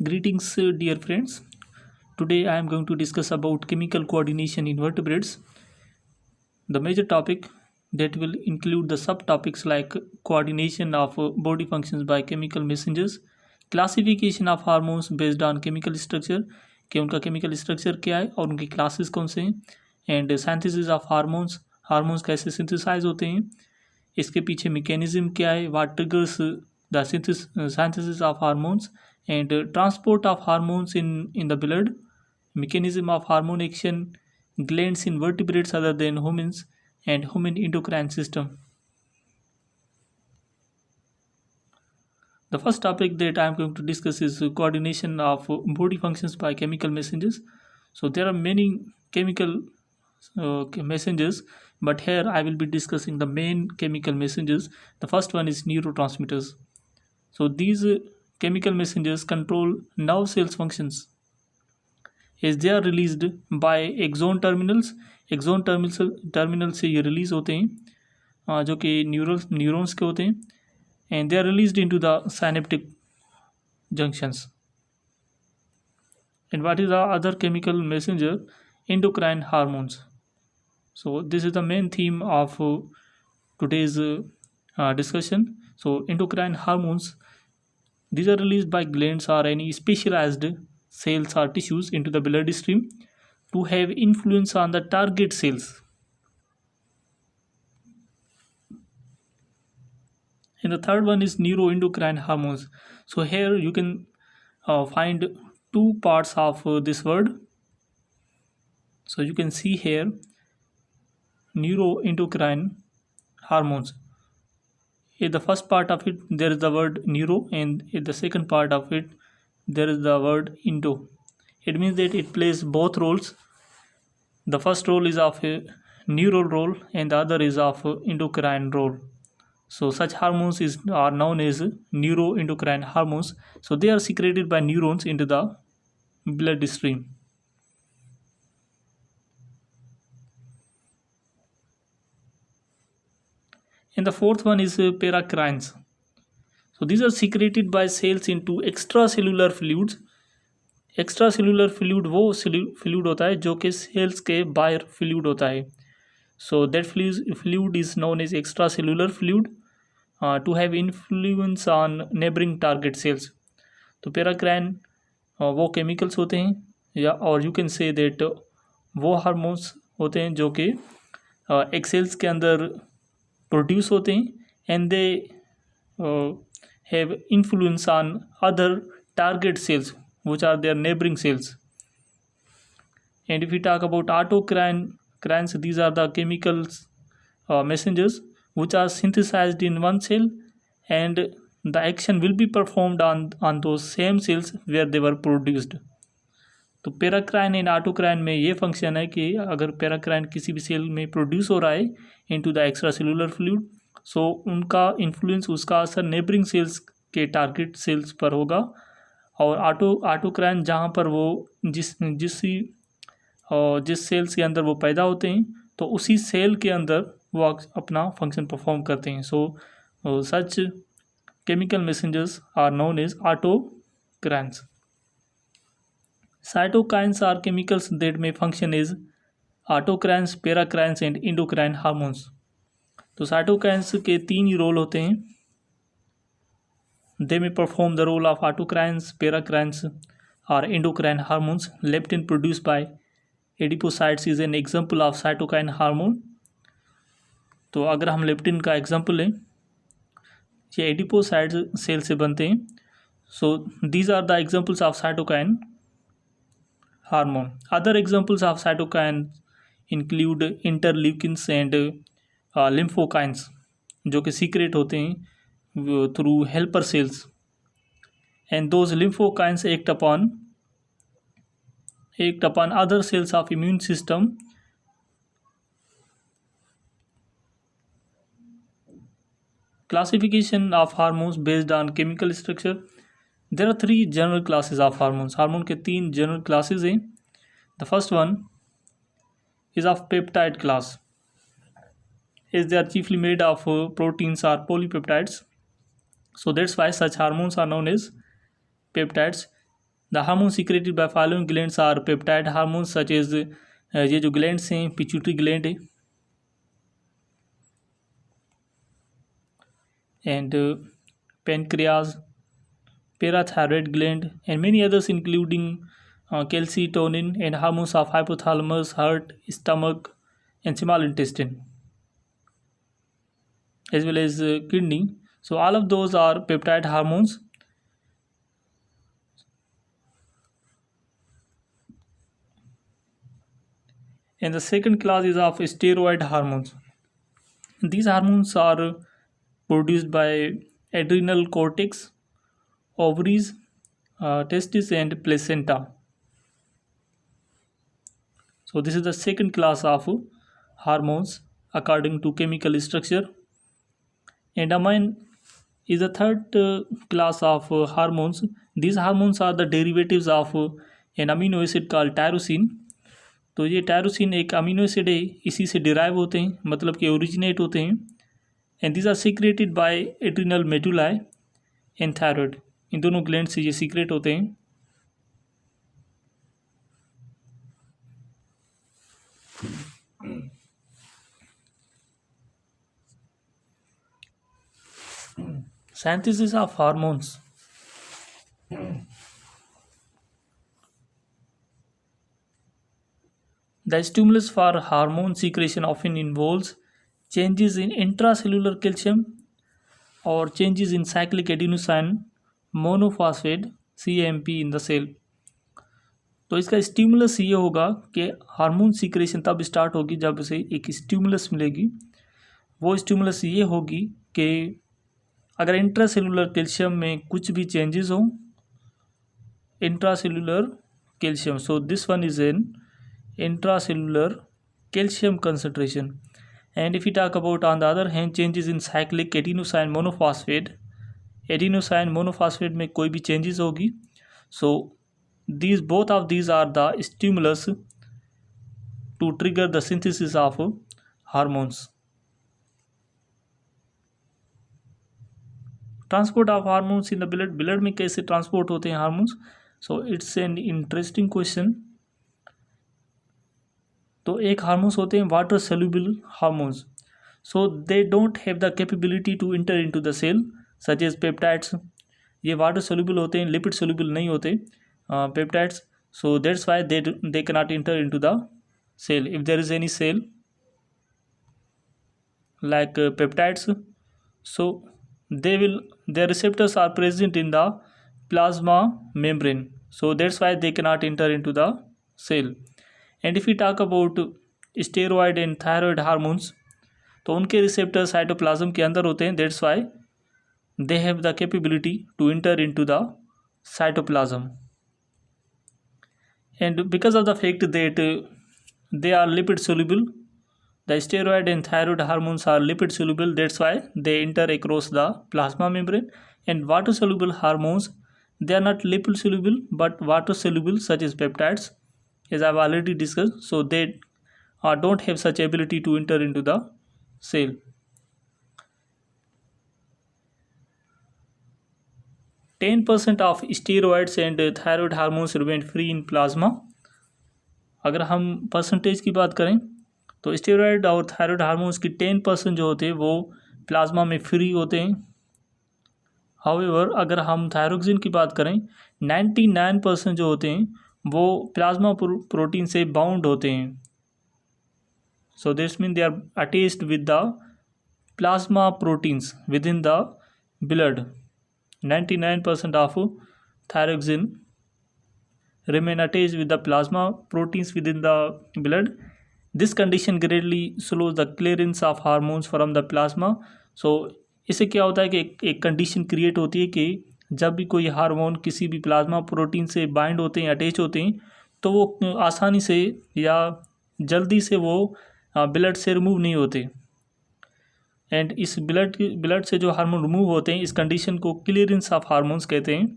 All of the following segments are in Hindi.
Greetings, dear friends. Today I am going to discuss about chemical coordination in vertebrates. The major topic that will include the subtopics like coordination of body functions by chemical messengers, classification of hormones based on chemical structure, कि उनका chemical structure क्या है और उनकी classes कौन से हैं, and synthesis of hormones, hormones कैसे synthesize होते हैं, इसके पीछे mechanism क्या है, what triggers the synthesis of hormones, and transport of hormones in the blood, mechanism of hormone action, glands in vertebrates other than humans, and human endocrine system. The first topic that I am going to discuss is coordination of body functions by chemical messengers. So there are many chemical messengers, but here I will be discussing the main chemical messengers. The first one is neurotransmitters. So these chemical messengers control nerve cells functions as they are released by axon terminals. Axon terminal से ये रिलीज होते हैं जो कि न्यूरॉन्स के होते हैं, and they are released into the synaptic junctions. And what is the other chemical messenger? Endocrine hormones. So this is the main theme of today's discussion. So endocrine hormones, these are released by glands or any specialized cells or tissues into the bloodstream to have influence on the target cells. And the third one is neuroendocrine hormones. So here you can find two parts of this word. So you can see here neuroendocrine hormones. In the first part of it there is the word neuro, and in the second part of it there is the word endo. It means that it plays both roles. The first role is of a neural role and the other is of endocrine role. So such hormones are known as neuroendocrine hormones. So they are secreted by neurons into the bloodstream. And the fourth one is paracrines. So these are secreted by cells into extracellular fluids. Extracellular fluid वो फ्लूइड होता है जो कि सेल्स के बाहर फ्लूइड होता है. So that fluid is known as extracellular fluid to have influence on neighbouring target cells. तो पैराक्राइन वो केमिकल्स होते हैं, या or you can say that वो हार्मोन्स होते हैं जो कि एक सेल्स के अंदर प्रोड्यूस होते हैं, and they have influence on other target cells which are their neighboring cells. And if we talk about autocrines, these are the chemicals messengers which are synthesized in one cell, and the action will be performed on those same cells where they were produced. तो पैराक्राइन एंड ऑटोक्राइन में ये फंक्शन है कि अगर पैराक्राइन किसी भी सेल में प्रोड्यूस हो रहा है into the extracellular fluid, so उनका इन्फ्लुएंस, उसका असर नेबरिंग सेल्स के टारगेट सेल्स पर होगा. और ऑटोक्राइन जहाँ पर वो जिस सेल्स के अंदर वो पैदा होते हैं तो उसी सेल के अंदर वो अपना फंक्शन परफॉर्म करते हैं. So such chemical messengers are known as autocrines. Cytokines are chemicals that may function as autocrines, paracrines and endocrine hormones. तो साइटोकाइन्स के तीन ही रोल होते हैं. They may perform the role of autocrines, paracrines, or endocrine hormones. Leptin produced by adipocytes is an example of cytokine hormone. तो अगर हम लेप्टिन का एग्जाम्पल लें, ये एडिपोसाइट्स सेल से बनते हैं. So these are the examples of cytokine hormone. Other examples of cytokine include interleukins and lymphokines जो कि सीक्रेट होते हैं through helper cells, and those lymphokines act upon other cells of immune system. Classification of hormones based on chemical structure. There are three general classes of hormones. Hormone के तीन general classes हैं. The first one is of peptide class, as they are chiefly made of proteins or polypeptides. So that's why such hormones are known as peptides. The hormone secreted by following glands are peptide hormone such as, ये जो ग्लैंड्स हैं पिट्यूटरी ग्लैंड है and pancreas, parathyroid gland, and many others including calcitonin and hormones of hypothalamus, heart, stomach, and small intestine, as well as kidney. So all of those are peptide hormones. And the second class is of steroid hormones. These hormones are produced by adrenal cortex, ovaries, testes, and placenta. So this is the second class of hormones according to chemical structure. And amine is the third class of hormones. These hormones are the derivatives of an amino acid called tyrosine. तो ये टायरोसिन एक अमीनो एसिड है, इसी से डिराइव होते हैं, मतलब कि ओरिजिनेट होते हैं. And these are secreted by adrenal medullae and thyroid. इन दोनों ग्लैंड से ये सीक्रेट होते हैं. Synthesis of hormones. The stimulus for hormone secretion often involves changes in intracellular calcium or changes in cyclic adenosine monophosphate CAMP in the cell. तो इसका स्टिमुलस ये होगा कि हार्मोन सीक्रेशन तब स्टार्ट होगी जब उसे एक स्टिमुलस मिलेगी. वो स्टिमुलस ये होगी कि अगर इंट्रासेलुलर कैल्शियम में कुछ भी चेंजेस हो, intracellular calcium, so this one is an intracellular calcium concentration. And if we talk about on the other hand changes in cyclic adenosine monophosphate में कोई भी changes होगी, so these both of these are the stimulus to trigger the synthesis of hormones. Transport of hormones in the blood में कैसे ट्रांसपोर्ट होते हैं hormones? so it's an interesting question. तो एक हार्मोन्स होते हैं water soluble hormones. So they don't have the capability to enter into the cell such as peptides. ये वाटर सोल्यूबल होते हैं, लिपिड सोल्यूबल नहीं होते peptides. So that's why they can not enter into the cell if there is any cell like peptides. So their receptors are present in the plasma membrane, so that's why they cannot enter into the cell. And if you talk about steroid and thyroid hormones, तो उनके रिसेप्टर साइटोप्लाज्म के अंदर होते हैं. That's why they have the capability to enter into the cytoplasm. And because of the fact that they are lipid soluble, the steroid and thyroid hormones are lipid soluble, that's why they enter across the plasma membrane. And water soluble hormones, they are not lipid soluble but water soluble such as peptides, as I've already discussed. So they don't have such ability to enter into the cell. %10 of steroids and thyroid hormones remain free in plasma. अगर हम परसेंटेज की बात करें तो स्टेरॉयड और थायराइड हार्मोन्स की 10% जो होते हैं वो प्लाज्मा में फ्री होते हैं. हाउएवर अगर हम थायरोक्सिन की बात करें 99% जो होते हैं वो प्लाज्मा प्रोटीन से बाउंड होते हैं. So this mean they are attached with the plasma proteins within the blood. 99% of thyroxine remain attached with the plasma proteins within the blood. This condition greatly slows the clearance of hormones from the plasma. So इससे क्या होता है कि एक कंडीशन क्रिएट होती है कि जब भी कोई हार्मोन किसी भी प्लाज्मा प्रोटीन से बाइंड होते हैं, अटैच होते हैं, तो वो आसानी से या जल्दी से वो ब्लड से रिमूव नहीं होते. एंड इस ब्लड से जो हार्मोन रिमूव होते हैं इस कंडीशन को क्लियरेंस ऑफ हार्मोन्स कहते हैं.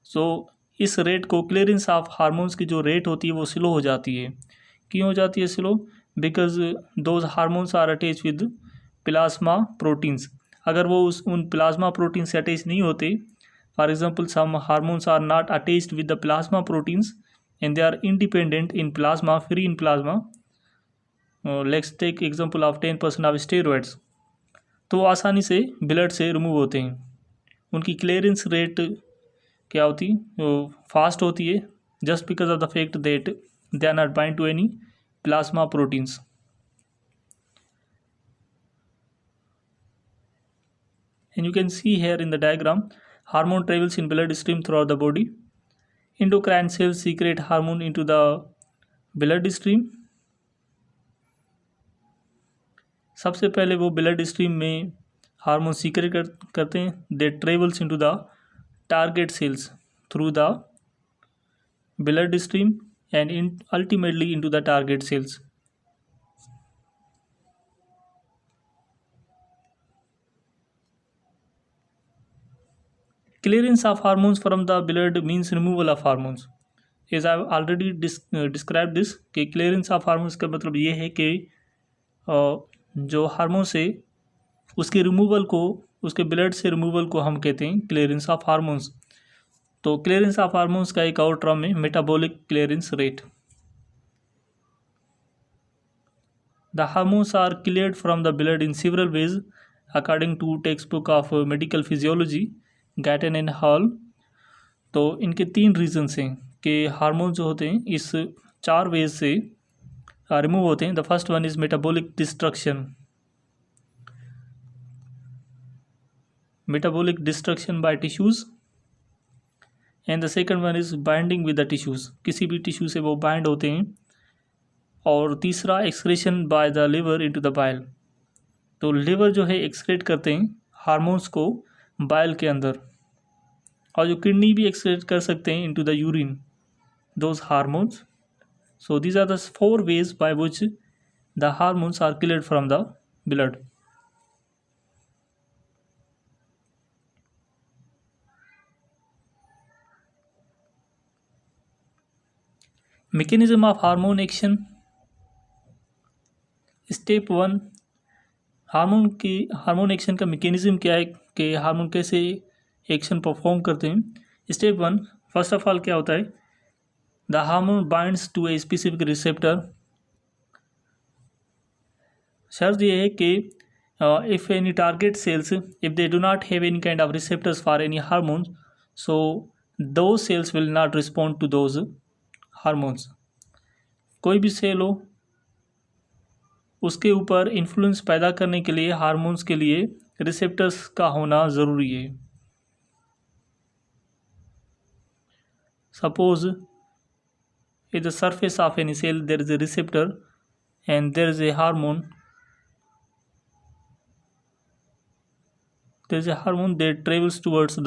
सो इस रेट को क्लियरेंस ऑफ हार्मोन्स की जो रेट होती है वो स्लो हो जाती है. क्यों हो जाती है slow? Because those hormones are attach with plasma proteins. अगर वो उन प्लाज्मा प्रोटीन से अटैच नहीं होते For example, some hormones are not attached with the plasma proteins and they are independent in plasma, free in plasma. Let's take example of 10% of steroids. तो वो आसानी से ब्लड से रिमूव होते हैं. उनकी क्लियरेंस रेट क्या होती है, वो फास्ट होती है, just because of the fact that they are not bind to any plasma proteins. And you can see here in the diagram, hormone travels in blood stream throughout the body. Endocrine cells secrete hormone into the blood stream. सबसे पहले वो ब्लड स्ट्रीम में हार्मोन सीक्रेट करते हैं. They travels into the target cells through the blood stream and ultimately into the target cells. Clearance of hormones from the blood means removal of hormones. As I have already described this, कि clearance of hormones का मतलब ये है कि जो हार्मोन से उसके रिमूवल को, उसके ब्लड से रिमूवल को हम कहते हैं क्लियरेंस ऑफ हार्मोन्स. तो क्लियरेंस ऑफ हार्मोन्स का एक और टर्म है metabolic clearance rate. The hormones are cleared from the blood in several ways according to textbook of medical physiology, Guyton and Hall. तो इनके 3 रीजन्स हैं कि हार्मोन जो होते हैं इस 4 वेज से रिमूव होते हैं. The first one is metabolic destruction. Metabolic destruction by tissues. And the second one is binding with the tissues. किसी भी टिश्यू से वो बाइंड होते हैं. और तीसरा excretion by the liver into the bile. तो लिवर जो है एक्सक्रीट करते हैं हार्मोन्स को बाइल के अंदर. और जो किडनी भी एक्सक्रीट कर सकते हैं into the urine those hormones. So these are the 4 ways by which the hormones are cleared from the blood. mechanism of hormone action. Step 1, hormone action का मैकेनिज्म क्या है कि हार्मोन कैसे एक्शन परफॉर्म करते हैं. स्टेप 1, फर्स्ट ऑफ ऑल क्या होता है, the hormone binds to a specific receptor. शर्त ये है कि if any target cells if they do not have any kind of receptors for any hormones, so those cells will not respond to those hormones. कोई भी सेल हो, उसके ऊपर इन्फ्लुएंस पैदा करने के लिए हार्मोन्स के लिए रिसेप्टर्स का होना ज़रूरी है. Suppose in the surface of any cell there is a receptor and there is a hormone that travels towards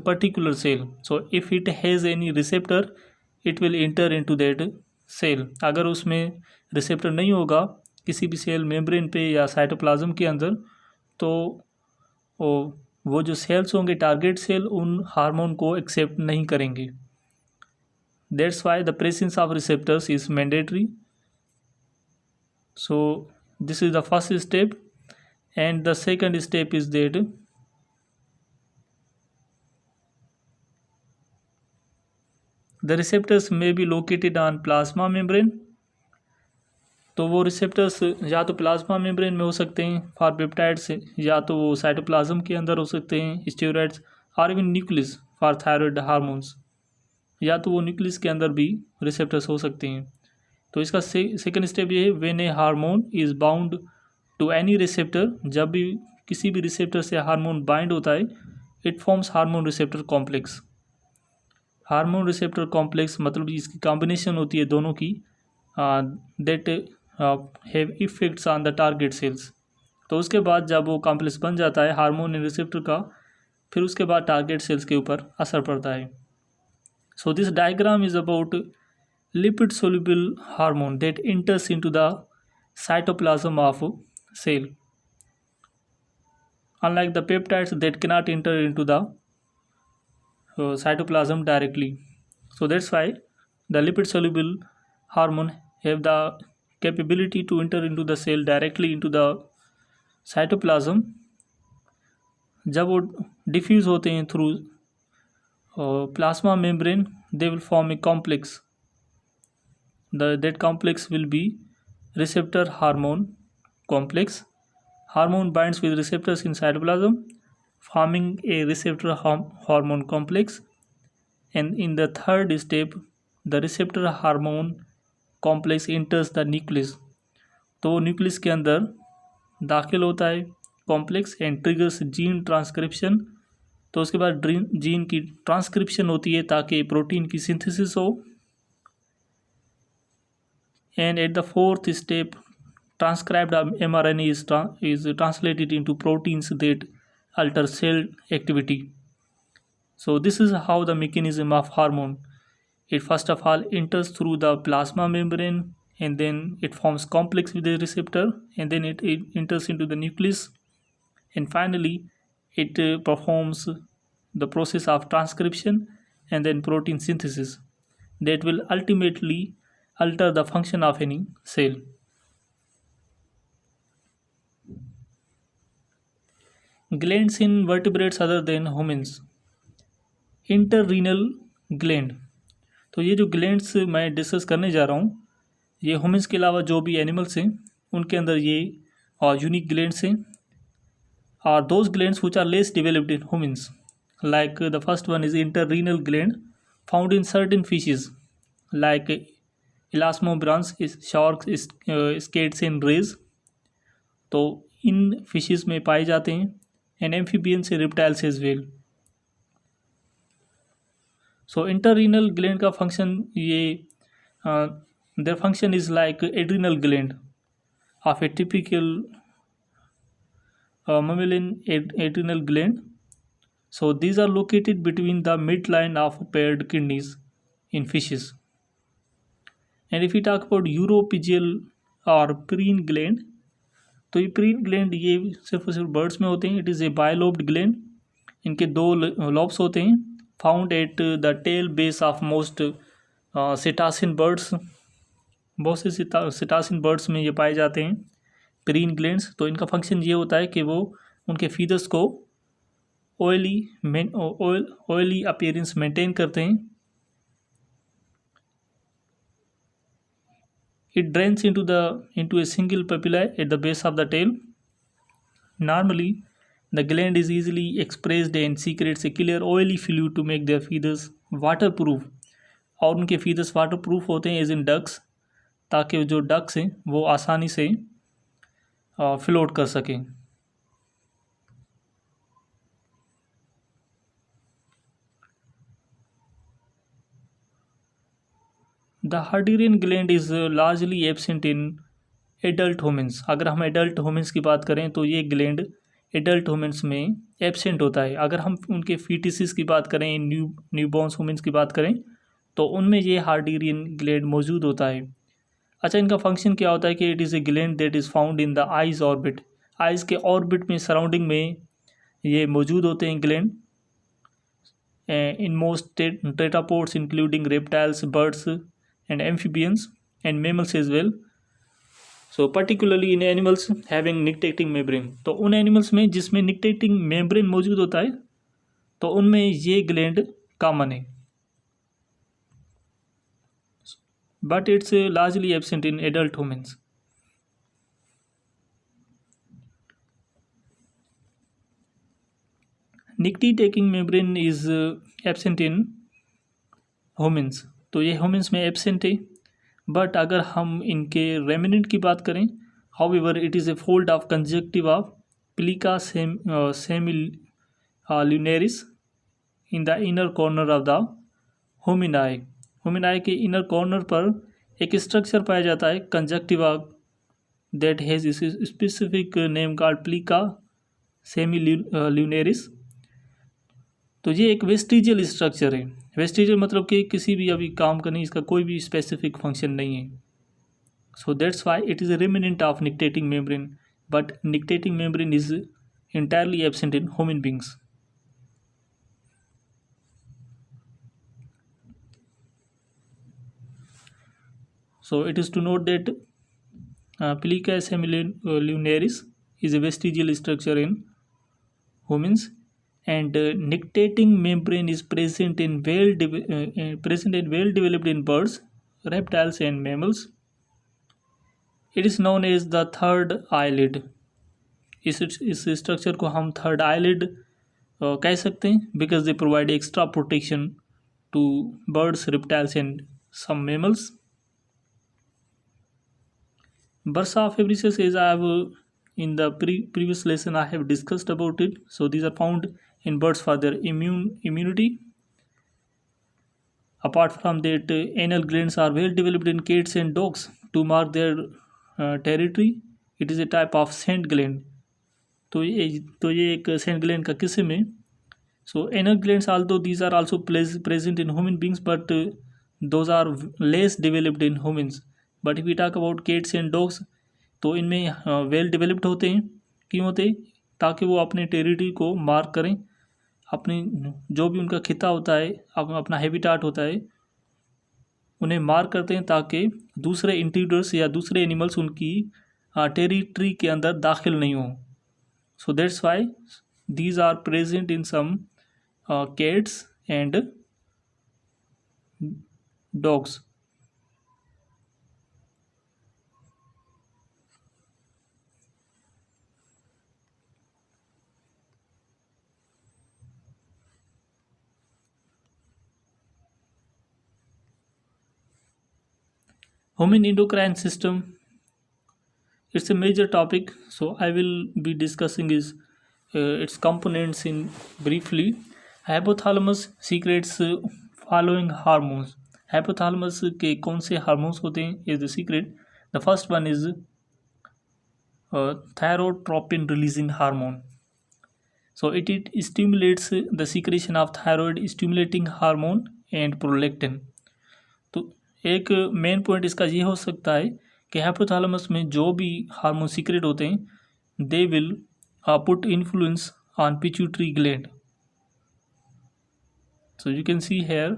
a particular cell. So if it has any receptor it will enter into that cell. अगर उसमें रिसेप्टर नहीं होगा किसी भी सेल मेम्ब्रेन पे या साइटोप्लाज्म के अंदर, तो वो जो सेल्स होंगे टारगेट सेल उन हार्मोन को एक्सेप्ट नहीं करेंगे. That's why the presence of receptors is mandatory. So this is the first step, and the second step is that the receptors may be located on plasma membrane. तो वो रिसेप्टर्स या तो प्लाज्मा मेम्ब्रेन में हो सकते हैं फॉर पेप्टाइड्स, या तो वो साइटोप्लाज्म के अंदर हो सकते हैं स्टेरॉइड्स, और even nucleus for thyroid hormones, या तो वो न्यूक्लियस के अंदर भी रिसेप्टर्स हो सकते हैं. तो इसका सेकंड स्टेप ये है, when a hormone is bound to any receptor, जब भी किसी भी रिसेप्टर से हार्मोन बाइंड होता है, it forms hormone receptor complex. Hormone receptor complex मतलब इसकी कॉम्बिनेशन होती है दोनों की, that have effects on the target cells. तो उसके बाद जब वो कॉम्प्लेक्स बन जाता है हार्मोन रिसेप्टर का, फिर उसके बाद टारगेट सेल्स के ऊपर असर पड़ता है. So this diagram is about lipid soluble hormone that enters into the cytoplasm of cell, unlike the peptides that cannot enter into the cytoplasm directly. So that's why the lipid soluble hormone have the capability to enter into the cell directly into the cytoplasm, जब वो डिफ्यूज़ होते हैं through plasma membrane, they will form a complex. That complex will be receptor hormone complex. Hormone binds with receptors in cytoplasm, forming a receptor hormone complex. And in the third step, the receptor hormone complex enters the nucleus. तो न्यूक्लियस के अंदर दाखिल होता है complex and triggers gene transcription. तो उसके बाद जीन की ट्रांसक्रिप्शन होती है ताकि प्रोटीन की सिंथेसिस हो. And at the fourth step, transcribed mRNA is translated into proteins that alter cell activity. So this is how the mechanism of hormone. It first of all enters through the plasma membrane, and then it forms complex with the receptor, and then it enters into the nucleus, and finally it performs the process of transcription and then protein synthesis that will ultimately alter the function of any cell. Glands in vertebrates other than humans. Interrenal gland. तो ये जो ग्लैंड्स मैं डिस्कस करने जा रहा हूँ, ये ह्यूमंस के अलावा जो भी एनिमल्स हैं उनके अंदर ये यूनिक ग्लैंड्स हैं. और those glands which are less developed in humans, like the first one is interrenal gland found in certain fishes like elasmobranchs, sharks, skates and rays. तो इन फिशेज में पाए जाते हैं. And amphibians and reptiles as well. So interrenal gland का फंक्शन ये their function is like adrenal gland of a typical mammalian adrenal gland. So these are located between the midline of paired kidneys in fishes. And if we talk about uropygial और प्रीन ग्लैंड, तो ये प्रीन ग्लैंड ये सिर्फ और सिर्फ बर्ड्स में होते हैं. It is a bilobed gland. इनके दो लॉब्स होते हैं, found at the tail base of most psittacine birds. बहुत से सिटासिन बर्ड्स में ये पाए जाते हैं प्रीन ग्लैंड्स. तो इनका फंक्शन ये होता है कि वो उनके फीदर्स को ऑयली अपीयरेंस मेंटेन करते हैं. It drains into a single papillae at the base of the tail. Normally, the gland is easily expressed and secretes a clear oily fluid to make their feathers waterproof. और उनके feathers waterproof होते हैं एज इन ducks, ताकि जो ducks हैं वो आसानी से फ्लोट कर सकें. The Harderian gland is largely absent in adult humans. अगर हम एडल्ट ह्यूमंस की बात करें तो ये ग्लैंड एडल्ट ह्यूमंस में एब्सेंट होता है. अगर हम उनके फीटिसिस की बात करें, न्यूबॉर्न ह्यूमंस की बात करें, तो उनमें ये हार्डियन ग्लैंड मौजूद होता है. अच्छा, इनका फंक्शन क्या होता है कि it is A gland that is found in the eyes orbit. Eyes के ऑर्बिट में, सराउंडिंग में ये मौजूद होते हैं gland. In most tetrapods including reptiles, birds and amphibians and mammals as well. So particularly in animals having nictitating membrane. तो उन एनिमल्स में जिसमें nictitating membrane मौजूद होता है तो उनमें ये ग्लैंड कॉमन है. But it's largely absent in adult humans. Nictitating membrane is absent in humans. तो ये ह्यूमंस में एब्सेंट है. बट अगर हम इनके रेमिनेंट की बात करें, however it is a fold of conjunctive of plica semilunaris in the inner corner of the hominae. Hominae के इनर कॉर्नर पर एक स्ट्रक्चर पाया जाता है conjunctiva that has specific name called plica semilunaris. तो ये एक वेस्टिजियल स्ट्रक्चर है. वेस्टिजियल मतलब कि किसी भी अभी काम का नहीं, इसका कोई भी स्पेसिफिक फंक्शन नहीं है. So that's why it is a remnant of nictitating membrane, but nictitating membrane is entirely absent in human beings. So it is to note that Plica semilunaris is a vestigial structure in humans and nictitating membrane is present in well developed in birds, reptiles, and mammals. It is known as the third eyelid. इस स्ट्रक्चर को हम थर्ड आईलिड कह सकते हैं because they provide extra protection to birds, reptiles and some mammals. Bursa fabrices, as I have in the previous lesson I have discussed about it. So these are found in birds for their immunity. Apart from that, anal glands are well developed in cats and dogs to mark their territory. It is a type of scent gland. तो ये एक scent gland का किस्म है. So anal glands, although these are also present in human beings, but those are less developed in humans. But if we talk about cats and dogs, तो इनमें वेल डेवलप्ड होते हैं. क्यों होते हैं? ताकि वो अपने टेरिटरी को मार्क करें, अपनी जो भी उनका खिता होता है, अपना हैबिटाट होता है, उन्हें मार्क करते हैं ताकि दूसरे इंट्रूडर्स या दूसरे एनिमल्स उनकी टेरिटरी के अंदर दाखिल नहीं हो. So that's why these are present in some cats and dogs. Human endocrine system, it's a major topic, so I will be discussing its components in briefly. Hypothalamus secretes following hormones. Hypothalamus के कौन से हार्मोन्स होते हैं is the secret. The first one is thyrotropin releasing hormone. So it stimulates the secretion of thyroid stimulating hormone and prolactin. तो एक मेन पॉइंट इसका ये हो सकता है कि हाइपोथैलेमस में जो भी हार्मोन सीक्रेट होते हैं they will put influence on pituitary gland. So you can see here,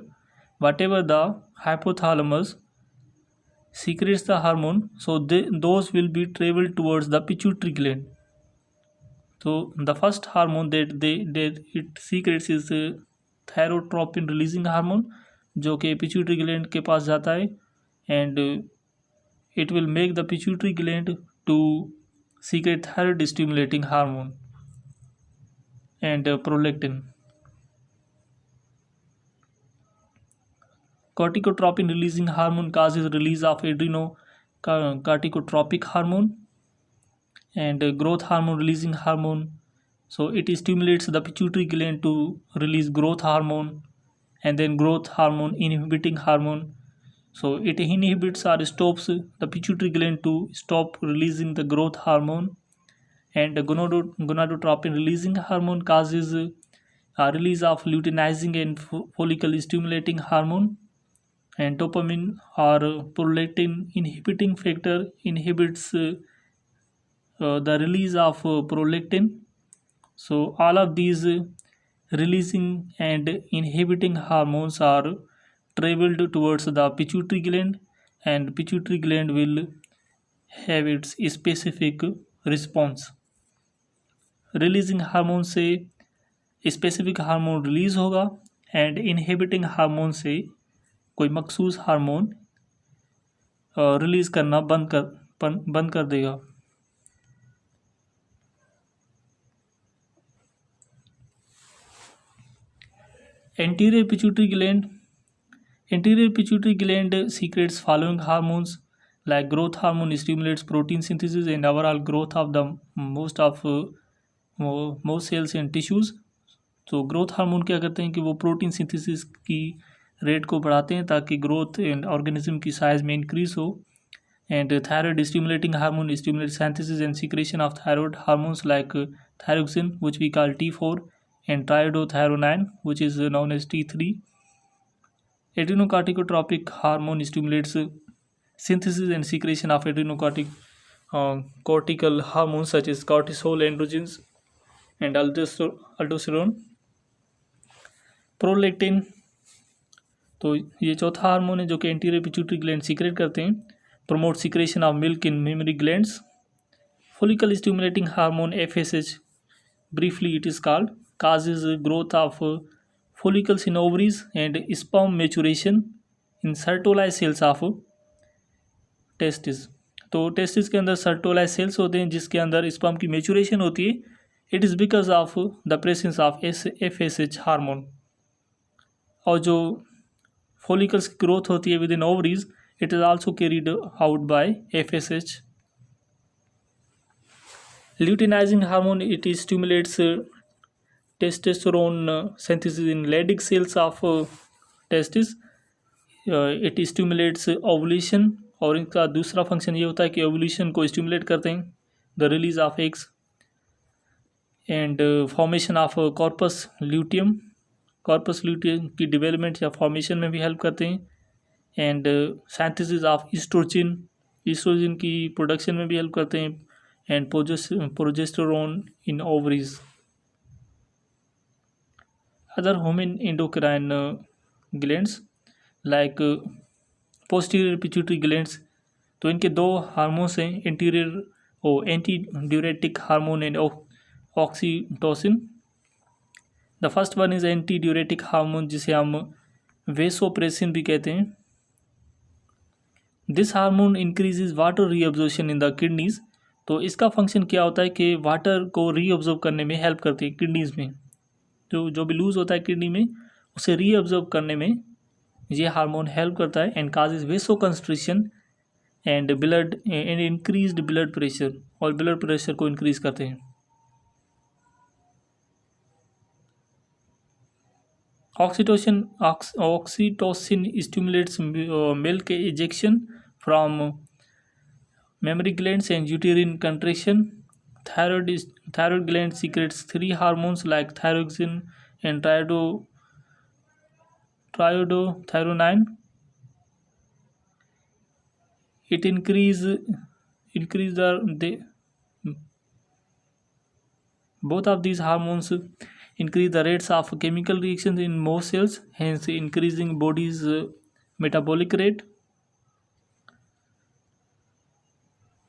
whatever the hypothalamus secretes the hormone, so those will be travel towards the pituitary gland. So the first hormone that it secretes is thyrotropin releasing hormone, जो कि पिट्यूटरी ग्लैंड के पास जाता है, and it will make the pituitary gland to secrete thyroid stimulating hormone and prolactin. Corticotropin releasing hormone causes release of adrenocorticotropic hormone and growth hormone releasing hormone. So it stimulates the pituitary gland to release growth hormone and then growth hormone inhibiting hormone. So it inhibits or stops the pituitary gland to stop releasing the growth hormone, and gonadotropin releasing hormone causes release of luteinizing and follicle stimulating hormone, and dopamine or prolactin inhibiting factor inhibits the release of prolactin. So all of these releasing and inhibiting hormones are traveled towards the pituitary gland, and pituitary gland will have its specific response. Releasing hormone से स्पेसिफिक हार्मोन रिलीज होगा, एंड इनहिबिटिंग हार्मोन से कोई मखसूस हार्मोन रिलीज करना बंद कर देगा. Anterior pituitary gland secretes following hormones like growth hormone stimulates protein synthesis and overall growth of the most cells and tissues. तो ग्रोथ हार्मोन क्या करते हैं कि वो प्रोटीन सिंथेसिस की रेट को बढ़ाते हैं ताकि ग्रोथ एंड ऑर्गेनिज्म की साइज में इंक्रीज हो. And thyroid stimulating hormone stimulate synthesis and secretion of thyroid hormones like thyroxine which we call T4 and triiodothyronine which is known as T3. Adrenocorticotropic hormone stimulates synthesis and secretion of cortical hormones such as cortisol, androgens, and aldosterone. Prolactin, तो ये चौथा हार्मोन है जो कि एंटीरियर पिट्यूटरी ग्लैंड सीक्रेट करते हैं. Promote secretion of milk in mammary glands. Follicle stimulating hormone FSH, briefly it is called, causes growth of follicles in ovaries and sperm maturation in Sertoli cells of testis. तो टेस्टिस के अंदर सर्टोलाइज सेल्स होते हैं जिसके अंदर स्पर्म की मेचुरेशन होती है. It is because of the presence of FSH hormone. और जो फॉलिकल्स की ग्रोथ होती है with in ovaries, it is also carried out by FSH. Luteinizing hormone, it stimulates testosterone synthesis in Leydig cells of testis. It stimulates ovulation, और इनका दूसरा फंक्शन ये होता है कि ओवुलेशन को स्टिमुलेट करते हैं, the release of eggs and formation of corpus luteum. Corpus luteum की डेवलपमेंट या फॉर्मेशन में भी हेल्प करते हैं. And synthesis of estrogen, estrogen की प्रोडक्शन में भी हेल्प करते हैं. And progesterone in ovaries. Other human endocrine glands like posterior pituitary glands, तो इनके दो हार्मोन्स हैं, interior anti diuretic hormone and oxytocin. The first one is anti diuretic hormone जिसे हम वेसोप्रेसिन भी कहते हैं. This hormone increases water reabsorption in the kidneys. तो इसका फंक्शन क्या होता है कि वाटर को रीअब्जॉर्ब करने में हेल्प करती है किडनीज में. तो जो भी लूज होता है किडनी में उसे रीअब्जॉर्ब करने में ये हार्मोन हेल्प करता है. And causes vasoconstriction and blood and increased blood pressure, और ब्लड प्रेशर को इंक्रीज करते हैं. Oxytocin stimulates milk ejection from mammary glands and uterine contraction. Thyroid gland secretes 3 hormones like thyroxine and triiodothyronine. It increase both of these hormones increase the rates of chemical reactions in most cells, hence increasing body's metabolic rate.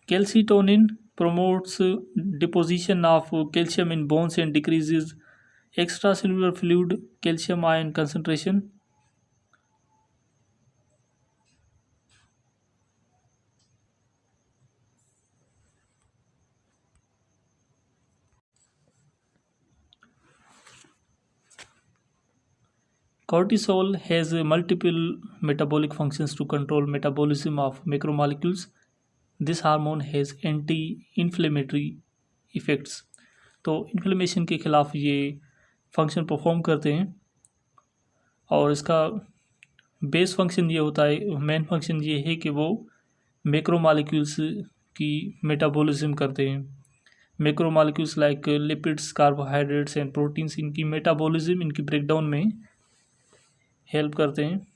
Calcitonin promotes deposition of calcium in bones and decreases extracellular fluid calcium ion concentration. Cortisol has multiple metabolic functions to control metabolism of macromolecules. This hormone has anti-inflammatory effects. तो इन्फ्लेमेशन के खिलाफ ये फंक्शन परफॉर्म करते हैं. और इसका बेस फंक्शन ये होता है, मेन फंक्शन ये है कि वो मैक्रोमॉलिक्यूल्स की मेटाबॉलिज्म करते हैं. Macromolecules like lipids, carbohydrates and proteins, इनकी मेटाबॉलिज्म, इनकी ब्रेकडाउन में हेल्प करते हैं.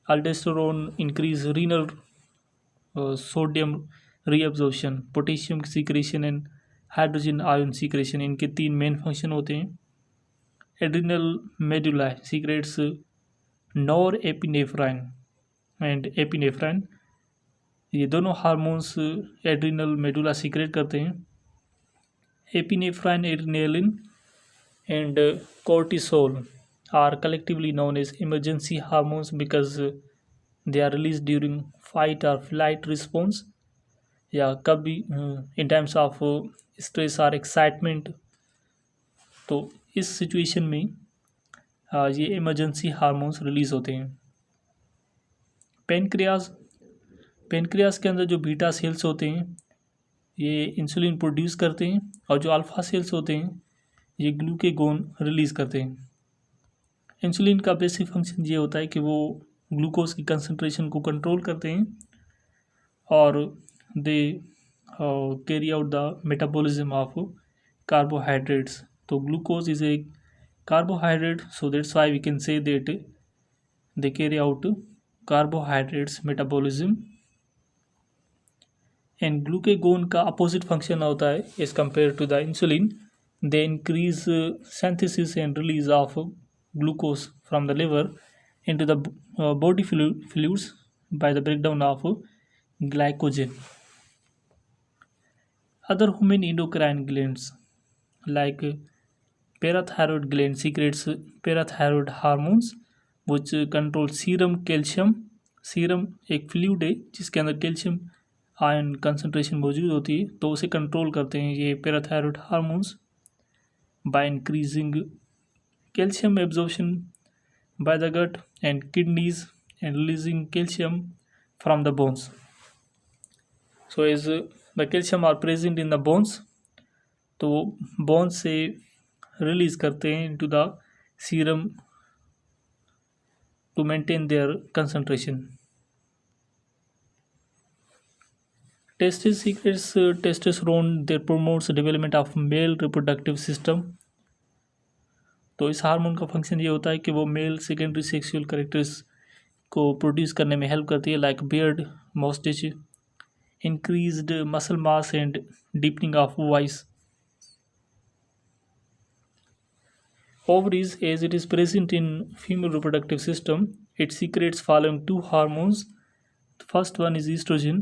अल्डोस्टेरोन increase renal sodium reabsorption, potassium secretion and hydrogen ion secretion, इनके 3 मेन फंक्शन होते हैं. Adrenal medulla secrets nor epinephrine and epinephrine. ये दोनों हार्मोन्स एड्रिनल मेडुला सीक्रेट करते हैं. Epinephrine, adrenaline and cortisol are collectively known as emergency hormones because they are released during fight or flight response, या कभी in times of stress or excitement. तो इस सिचुएशन में ये इमरजेंसी हार्मोन्स रिलीज होते हैं. पेनक्रियाज के अंदर जो बीटा सेल्स होते हैं ये इंसुलिन प्रोड्यूस करते हैं, और जो अल्फा सेल्स होते हैं ये ग्लूकेगोन रिलीज करते हैं. इंसुलिन का बेसिक फंक्शन ये होता है कि वो ग्लूकोज की कंसंट्रेशन को कंट्रोल करते हैं, और they carry out the metabolism of carbohydrates. तो glucose is a carbohydrate, so that's why we can say that they carry out carbohydrates metabolism. And glucagon का अपोजिट फंक्शन होता है as compare to the insulin. They increase synthesis and release of glucose from the liver into the body fluids by the breakdown of glycogen. Other human endocrine glands like parathyroid gland secretes parathyroid hormones which control serum calcium. Serum एक फ्लूइड है जिसके अंदर कैल्शियम आयन कंसंट्रेशन मौजूद होती है, तो उसे कंट्रोल करते हैं ये parathyroid hormones by increasing calcium absorption by the gut and kidneys and releasing calcium from the bones. So as the calcium are present in the bones, तो bones से रिलीज करते हैं into the serum to maintain their concentration. Testis secretes testosterone that promotes the development of male reproductive system. तो इस हार्मोन का फंक्शन ये होता है कि वो मेल सेकेंडरी सेक्सुअल कैरेक्टर्स को प्रोड्यूस करने में हेल्प करती है, like beard, moustache, increased muscle mass and deepening of voice. Ovaries, as it is present in female reproductive system, it secretes following two hormones. The first one is estrogen.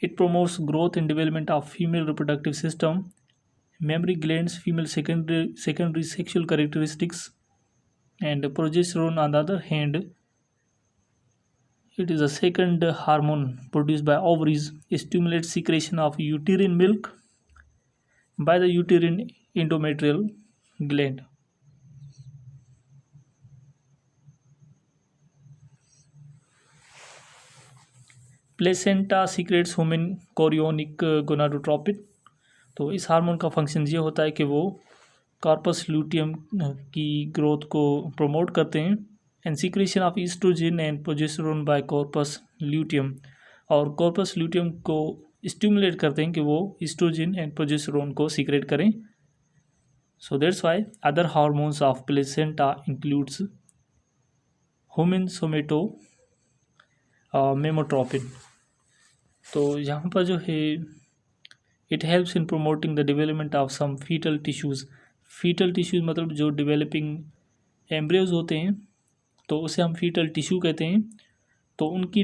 It promotes growth and development of female reproductive system, mammary glands, female secondary sexual characteristics, and progesterone. On the other hand, it is a second hormone produced by ovaries. It stimulates secretion of uterine milk by the uterine endometrial gland. Placenta secrets human chorionic gonadotropin. तो इस हार्मोन का फंक्शन ये होता है कि वो कॉर्पस ल्यूटियम की ग्रोथ को प्रमोट करते हैं, and secretion of estrogen and progesterone by corpus luteum, और कॉर्पस ल्यूटियम को स्टिमुलेट करते हैं कि वो ईस्ट्रोजन एंड प्रोजेस्टेरोन को सीक्रेट करें. So that's why other hormones of placenta includes human somatotropin. तो यहाँ पर जो है it helps in promoting the development of some fetal tissues. fetal tissues मतलब जो developing embryos होते हैं, तो उसे हम fetal tissue कहते हैं. तो उनकी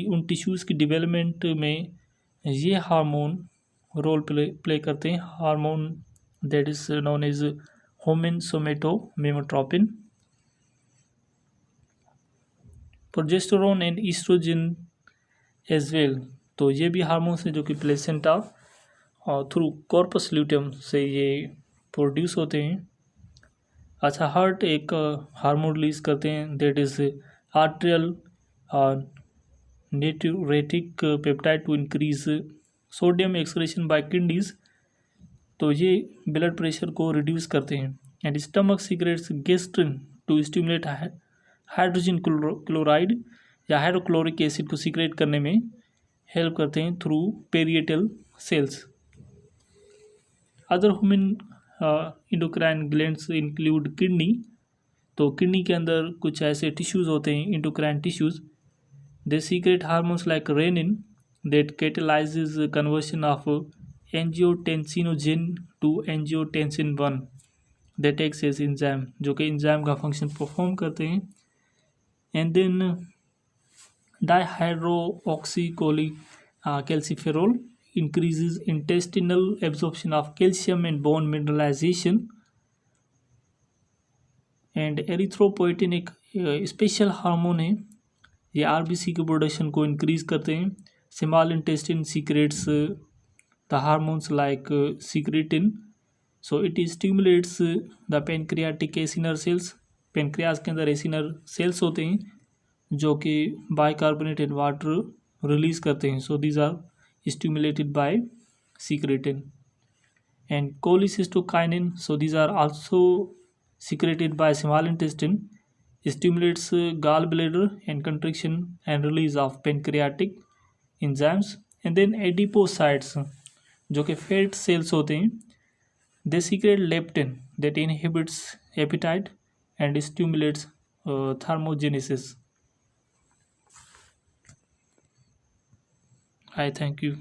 उन टिश्यूज़ की डेवलपमेंट में ये हार्मोन रोल प्ले करते हैं. Hormone that is known as human somatotropin. Progesterone and estrogen as well. तो ये भी हार्मोन्स हैं जो कि प्लेसेंटा और थ्रू कॉर्पस ल्यूटियम से ये प्रोड्यूस होते हैं. अच्छा, हार्ट एक हार्मोन रिलीज करते हैं, that is atrial natriuretic peptide to increase sodium excretion by kidneys. तो ये ब्लड प्रेशर को रिड्यूस करते हैं. And stomach secretes gastrin to stimulate hydrogen chloride या हाइड्रोक्लोरिक एसिड को सीक्रेट करने में हेल्प करते हैं through parietal cells. Other human endocrine glands include kidney. तो किडनी के अंदर कुछ ऐसे टिश्यूज़ होते हैं, endocrine tissues. They secrete hormones like renin that catalyzes conversion of angiotensinogen to angiotensin 1 that acts as enzyme, जो कि एंजाइम का फंक्शन परफॉर्म करते हैं. And then dihydroxycholecalciferol increases intestinal absorption of calcium and bone mineralization. And erythropoietin एक स्पेशल हार्मोन है, ये आरबीसी के प्रोडक्शन को इंक्रीज करते हैं. Small intestine secretes the hormones like secretin. So it stimulates the pancreatic acinar cells. Pancreas के अंदर एसिनर सेल्स होते हैं जो कि बाइकार्बोनेट एंड वाटर रिलीज करते हैं. So these are stimulated by secretin. And cholecystokinin, so these are also secreted by small intestine, stimulates gallbladder and contraction and release of pancreatic enzymes. And then adipocytes, जो कि फैट सेल्स होते हैं, they secrete leptin that inhibits appetite and stimulates thermogenesis. I thank you.